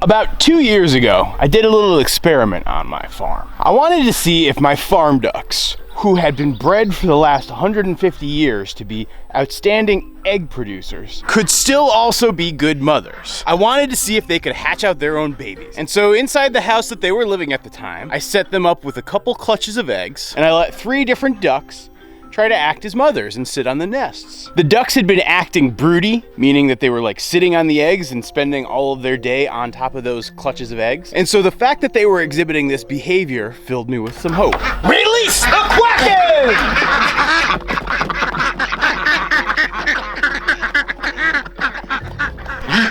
About 2 years ago, I did a little experiment on my farm. I wanted to see if my farm ducks, who had been bred for the last 150 years to be outstanding egg producers, could still also be good mothers. I wanted to see if they could hatch out their own babies. And so inside the house that they were living at the time, I set them up with a couple clutches of eggs, and I let 3 different ducks try to act as mothers and sit on the nests. The ducks had been acting broody, meaning that they were like sitting on the eggs and spending all of their day on top of those clutches of eggs. And so the fact that they were exhibiting this behavior filled me with some hope. Release the quacken!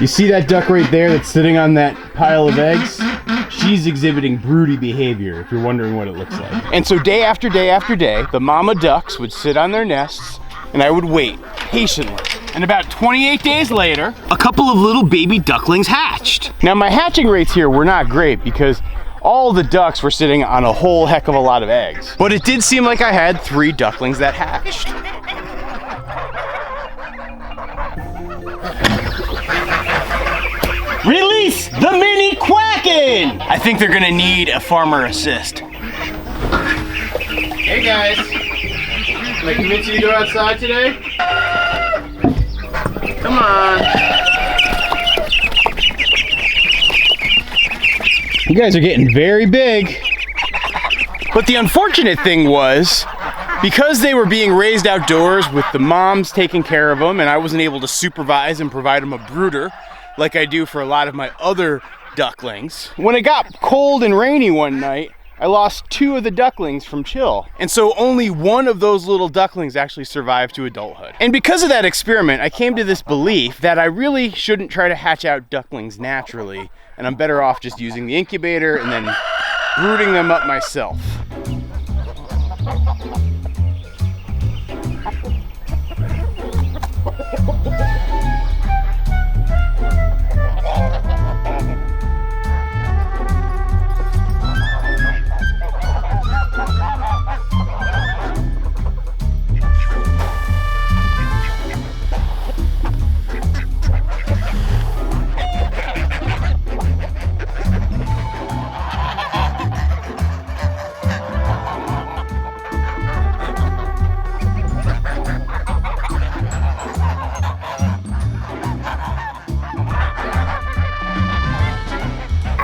You see that duck right there that's sitting on that pile of eggs? She's exhibiting broody behavior, if you're wondering what it looks like. And so day after day after day, the mama ducks would sit on their nests, and I would wait patiently. And about 28 days later, a couple of little baby ducklings hatched. Now my hatching rates here were not great because all the ducks were sitting on a whole heck of a lot of eggs. But it did seem like I had 3 ducklings that hatched. Release the mini quacken! I think they're gonna need a farmer assist. Hey guys, can I convince you to go outside today? Come on. You guys are getting very big. But the unfortunate thing was, because they were being raised outdoors with the moms taking care of them and I wasn't able to supervise and provide them a brooder, like I do for a lot of my other ducklings. When it got cold and rainy one night, I lost 2 of the ducklings from chill. And so only one of those little ducklings actually survived to adulthood. And because of that experiment, I came to this belief that I really shouldn't try to hatch out ducklings naturally, and I'm better off just using the incubator and then brooding them up myself.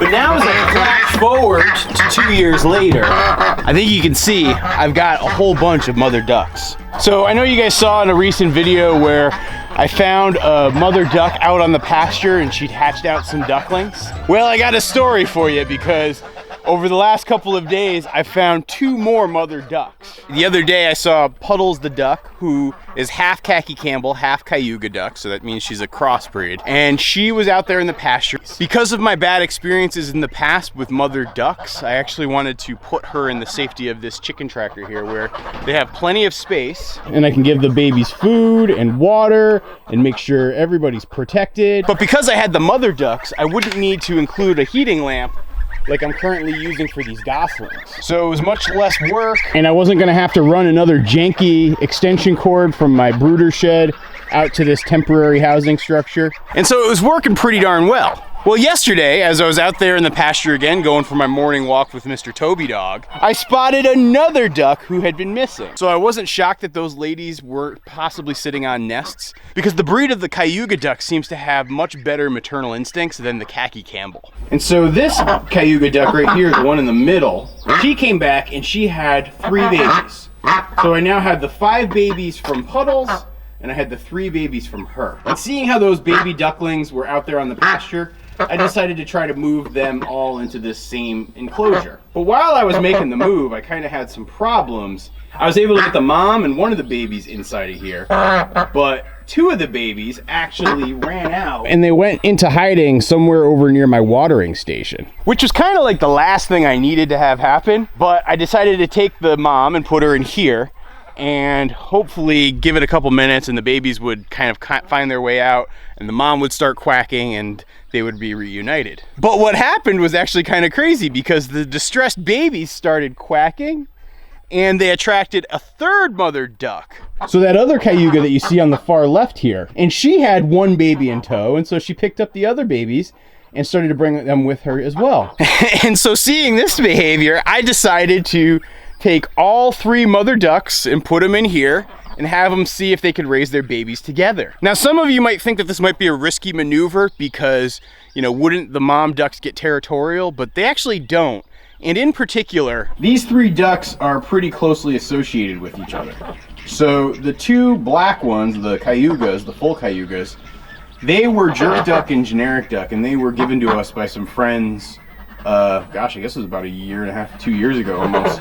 But now as I flash forward to 2 years later, I think you can see I've got a whole bunch of mother ducks. So I know you guys saw in a recent video where I found a mother duck out on the pasture and she'd hatched out some ducklings. Well, I got a story for you because over the last couple of days, I found 2 more mother ducks. The other day I saw Puddles the duck, who is half Khaki Campbell, half Cayuga duck, so that means she's a crossbreed. And she was out there in the pasture. Because of my bad experiences in the past with mother ducks, I actually wanted to put her in the safety of this chicken tractor here where they have plenty of space. And I can give the babies food and water and make sure everybody's protected. But because I had the mother ducks, I wouldn't need to include a heating lamp like I'm currently using for these Goslings. So it was much less work, and I wasn't gonna have to run another janky extension cord from my brooder shed out to this temporary housing structure. And so it was working pretty darn well. Well, yesterday, as I was out there in the pasture again, going for my morning walk with Mr. Toby Dog, I spotted another duck who had been missing. So I wasn't shocked that those ladies were possibly sitting on nests, because the breed of the Cayuga duck seems to have much better maternal instincts than the Khaki Campbell. And so this Cayuga duck right here, the one in the middle, she came back and she had 3 babies. So I now had the 5 babies from Puddles, and I had the 3 babies from her. And seeing how those baby ducklings were out there on the pasture, I decided to try to move them all into this same enclosure. But while I was making the move, I kind of had some problems. I was able to get the mom and one of the babies inside of here, but 2 of the babies actually ran out and they went into hiding somewhere over near my watering station, which was kind of like the last thing I needed to have happen. But I decided to take the mom and put her in here and hopefully give it a couple minutes and the babies would kind of find their way out and the mom would start quacking and they would be reunited. But what happened was actually kind of crazy because the distressed babies started quacking and they attracted a 3rd mother duck. So that other Cayuga that you see on the far left here, and she had 1 baby in tow, and so she picked up the other babies and started to bring them with her as well. And so seeing this behavior, I decided to take all 3 mother ducks and put them in here and have them see if they could raise their babies together. Now, some of you might think that this might be a risky maneuver because, you know, wouldn't the mom ducks get territorial? But they actually don't. And in particular, these 3 ducks are pretty closely associated with each other. So the 2 black ones, the cayugas, the full cayugas, they were jerk duck and generic duck, and they were given to us by some friends, gosh, I guess it was about 1.5 years, 2 years ago almost.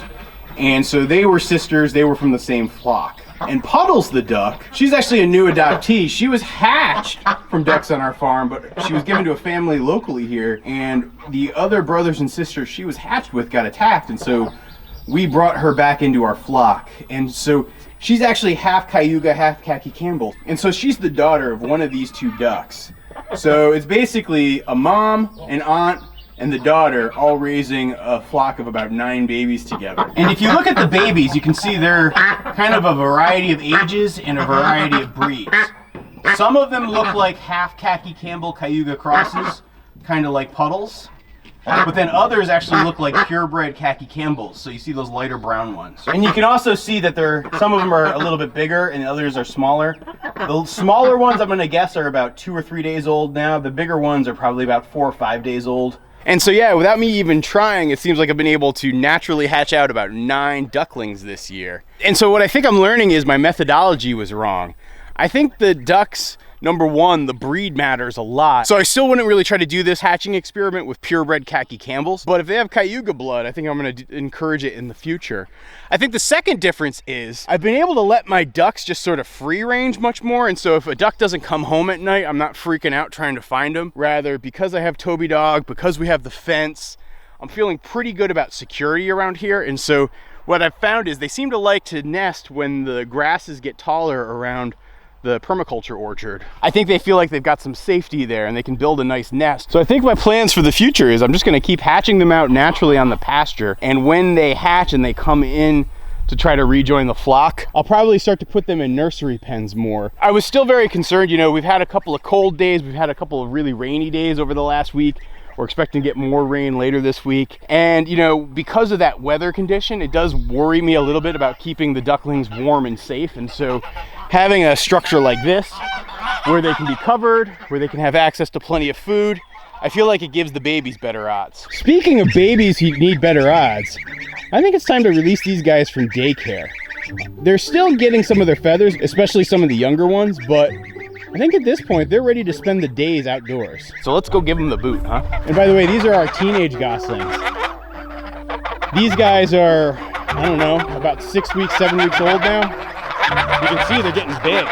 And so they were sisters, they were from the same flock. And Puddles the duck, she's actually a new adoptee. She was hatched from ducks on our farm, but she was given to a family locally here, and the other brothers and sisters she was hatched with got attacked, and so we brought her back into our flock. And so she's actually half Cayuga, half Khaki Campbell. And so she's the daughter of one of these 2 ducks. So it's basically a mom, an aunt, and the daughter all raising a flock of about 9 babies together. And if you look at the babies, you can see they're kind of a variety of ages and a variety of breeds. Some of them look like half Khaki Campbell Cayuga crosses, kind of like Puddles. But then others actually look like purebred Khaki Campbells, so you see those lighter brown ones. And you can also see that some of them are a little bit bigger and the others are smaller. The smaller ones, I'm gonna guess, are about 2 or 3 days old now. The bigger ones are probably about 4 or 5 days old. And so yeah, without me even trying, it seems like I've been able to naturally hatch out about 9 ducklings this year. And so what I think I'm learning is my methodology was wrong. I think the ducks, number one, the breed matters a lot. So I still wouldn't really try to do this hatching experiment with purebred Khaki Campbells, but if they have Cayuga blood, I think I'm gonna encourage it in the future. I think the second difference is I've been able to let my ducks just sort of free range much more, and so if a duck doesn't come home at night, I'm not freaking out trying to find them. Rather, because I have Toby Dog, because we have the fence, I'm feeling pretty good about security around here. And so what I've found is they seem to like to nest when the grasses get taller around the permaculture orchard. I think they feel like they've got some safety there and they can build a nice nest. So I think my plans for the future is I'm just gonna keep hatching them out naturally on the pasture, and when they hatch and they come in to try to rejoin the flock, I'll probably start to put them in nursery pens more. I was still very concerned, you know, we've had a couple of cold days, we've had a couple of really rainy days over the last week. We're expecting to get more rain later this week. And, you know, because of that weather condition, it does worry me a little bit about keeping the ducklings warm and safe. And so having a structure like this, where they can be covered, where they can have access to plenty of food, I feel like it gives the babies better odds. Speaking of babies who need better odds, I think it's time to release these guys from daycare. They're still getting some of their feathers, especially some of the younger ones, but I think at this point, they're ready to spend the days outdoors. So let's go give them the boot, huh? And by the way, these are our teenage goslings. These guys are, I don't know, about 6 weeks, 7 weeks old now. You can see they're getting big,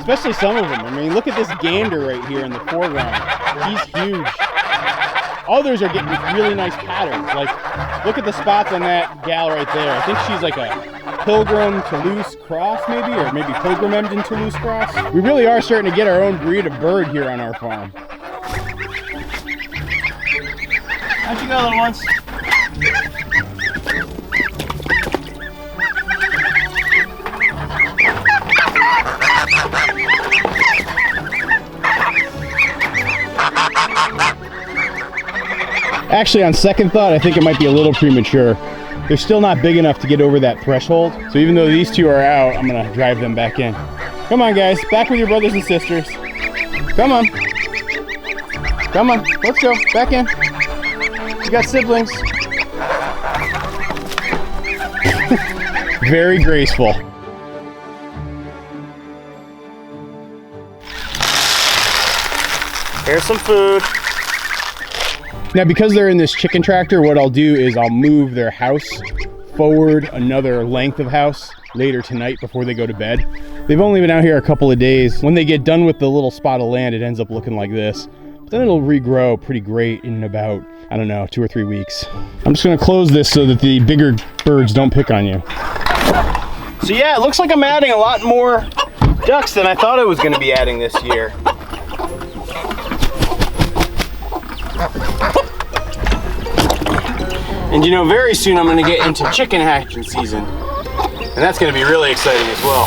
especially some of them. I mean, look at this gander right here in the foreground. He's huge. Others are getting really nice patterns. Like, look at the spots on that gal right there. I think she's like a Pilgrim Toulouse cross maybe, or maybe Pilgrim Emden Toulouse cross. We really are starting to get our own breed of bird here on our farm. How'd you go, little ones? Actually, on second thought, I think it might be a little premature. They're still not big enough to get over that threshold. So even though these 2 are out, I'm gonna drive them back in. Come on, guys, back with your brothers and sisters. Come on. Come on, let's go, back in. You got siblings. Very graceful. Here's some food. Now, because they're in this chicken tractor, what I'll do is I'll move their house forward another length of house later tonight before they go to bed. They've only been out here a couple of days. When they get done with the little spot of land, it ends up looking like this. But then it'll regrow pretty great in about, I don't know, 2 or 3 weeks. I'm just gonna close this so that the bigger birds don't pick on you. So yeah, it looks like I'm adding a lot more ducks than I thought I was gonna be adding this year. And you know, very soon I'm gonna get into chicken hatching season. And that's gonna be really exciting as well.